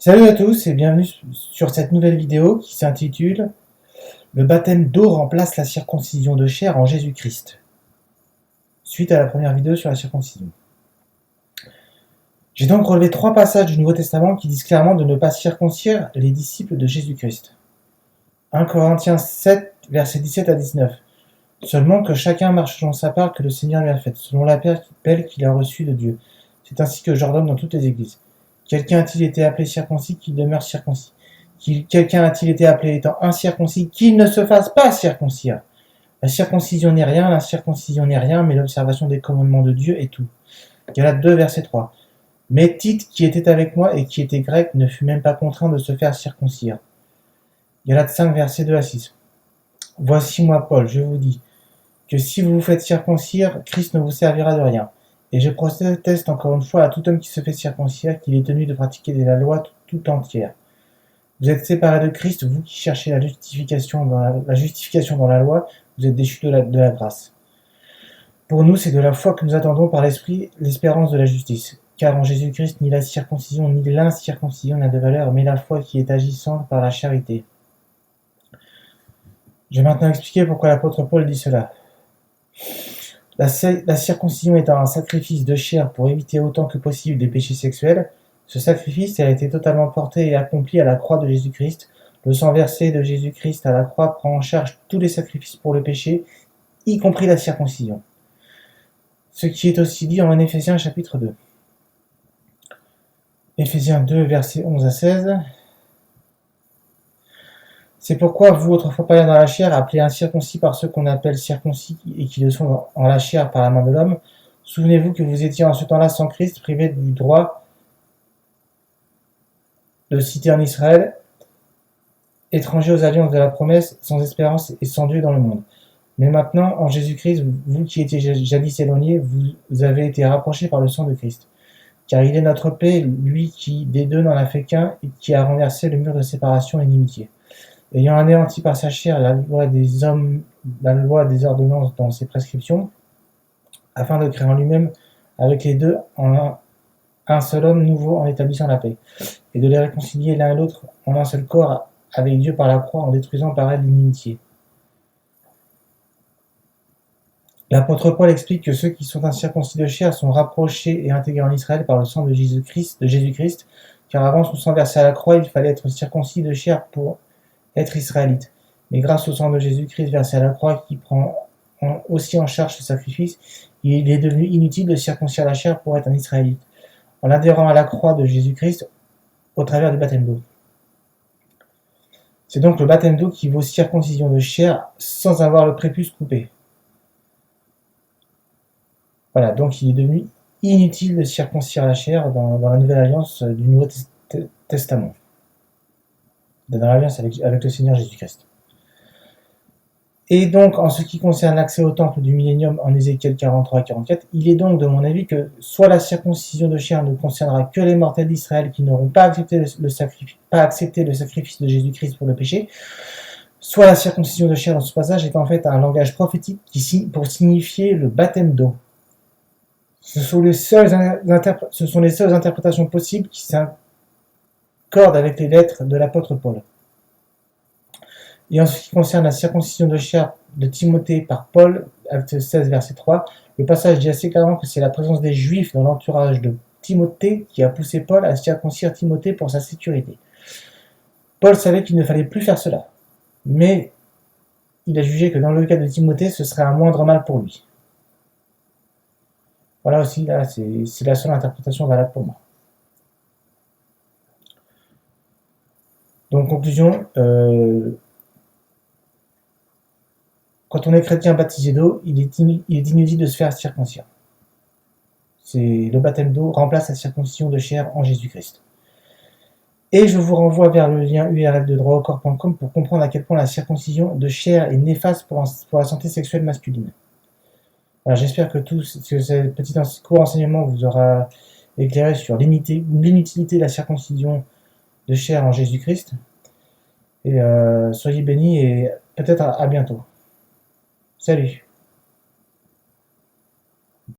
Salut à tous et bienvenue sur cette nouvelle vidéo qui s'intitule Le baptême d'eau remplace la circoncision de chair en Jésus-Christ. Suite à la première vidéo sur la circoncision. J'ai donc relevé 3 passages du Nouveau Testament qui disent clairement de ne pas circoncire les disciples de Jésus-Christ. 1 Corinthiens 7, versets 17 à 19. Seulement que chacun marche selon sa part que le Seigneur lui a faite, selon l'appel qu'il a reçu de Dieu. C'est ainsi que j'ordonne dans toutes les églises. Quelqu'un a-t-il été appelé circoncis, qu'il demeure circoncis? Quelqu'un a-t-il été appelé étant incirconcis, qu'il ne se fasse pas circoncire? La circoncision n'est rien, l'incirconcision n'est rien, mais l'observation des commandements de Dieu est tout. Galates 2, verset 3. Mais Tite, qui était avec moi et qui était grec, ne fut même pas contraint de se faire circoncire. Galates 5, verset 2 à 6. Voici moi, Paul, je vous dis que si vous vous faites circoncire, Christ ne vous servira de rien. Et je proteste encore une fois à tout homme qui se fait circoncire qu'il est tenu de pratiquer la loi tout entière. Vous êtes séparés de Christ, vous qui cherchez la justification dans la loi, vous êtes déchus de la grâce. Pour nous, c'est de la foi que nous attendons par l'Esprit l'espérance de la justice. Car en Jésus-Christ, ni la circoncision ni l'incirconcision n'a de valeur, mais la foi qui est agissante par la charité. Je vais maintenant expliquer pourquoi l'apôtre Paul dit cela. La circoncision étant un sacrifice de chair pour éviter autant que possible des péchés sexuels, ce sacrifice a été totalement porté et accompli à la croix de Jésus-Christ. Le sang versé de Jésus-Christ à la croix prend en charge tous les sacrifices pour le péché, y compris la circoncision. Ce qui est aussi dit en Éphésiens chapitre 2. Éphésiens 2, versets 11 à 16. C'est pourquoi vous, autrefois païens dans la chair, appelés incirconcis par ceux qu'on appelle circoncis et qui le sont en la chair par la main de l'homme, souvenez-vous que vous étiez en ce temps-là sans Christ, privés du droit de cité en Israël, étrangers aux alliances de la promesse, sans espérance et sans Dieu dans le monde. Mais maintenant, en Jésus-Christ, vous qui étiez jadis éloignés, vous avez été rapprochés par le sang de Christ. Car il est notre paix, lui qui des deux n'en a fait qu'un et qui a renversé le mur de séparation et d'inimitié. Ayant anéanti par sa chair la loi des ordonnances dans ses prescriptions, afin de créer en lui-même avec les deux en un seul homme nouveau en établissant la paix, et de les réconcilier l'un et l'autre en un seul corps avec Dieu par la croix en détruisant par elle l'inimitié. L'apôtre Paul explique que ceux qui sont incirconcis de chair sont rapprochés et intégrés en Israël par le sang de Jésus-Christ, car avant son sang versé à la croix, il fallait être circoncis de chair pour être israélite. Mais grâce au sang de Jésus-Christ versé à la croix qui prend aussi en charge ce sacrifice, il est devenu inutile de circoncire la chair pour être un israélite, en adhérant à la croix de Jésus-Christ au travers du baptême d'eau. C'est donc le baptême d'eau qui vaut circoncision de chair sans avoir le prépuce coupé. Voilà, donc il est devenu inutile de circoncire la chair dans la nouvelle alliance du Nouveau Testament. Dans l'alliance avec le Seigneur Jésus-Christ. Et donc, en ce qui concerne l'accès au temple du millénium en Ézéchiel 43-44, il est donc de mon avis que soit la circoncision de chair ne concernera que les mortels d'Israël qui n'auront pas accepté le sacrifice de Jésus-Christ pour le péché, soit la circoncision de chair dans ce passage est en fait un langage prophétique pour signifier le baptême d'eau. Ce sont les seules interprétations possibles qui s'accordent avec les lettres de l'apôtre Paul. Et en ce qui concerne la circoncision de chair de Timothée par Paul, acte 16, verset 3, le passage dit assez clairement que c'est la présence des Juifs dans l'entourage de Timothée qui a poussé Paul à circoncire Timothée pour sa sécurité. Paul savait qu'il ne fallait plus faire cela, mais il a jugé que dans le cas de Timothée, ce serait un moindre mal pour lui. Voilà aussi, là, c'est la seule interprétation valable pour moi. Donc, conclusion, quand on est chrétien baptisé d'eau, il est inutile de se faire circoncire. Le baptême d'eau remplace la circoncision de chair en Jésus-Christ. Et je vous renvoie vers le lien URL de droitaaucorps.com pour comprendre à quel point la circoncision de chair est néfaste pour la santé sexuelle masculine. Voilà, j'espère que ce petit court enseignement vous aura éclairé sur l'inutilité de la circoncision de chair en Jésus-Christ. Et soyez bénis et peut-être à bientôt. Salut!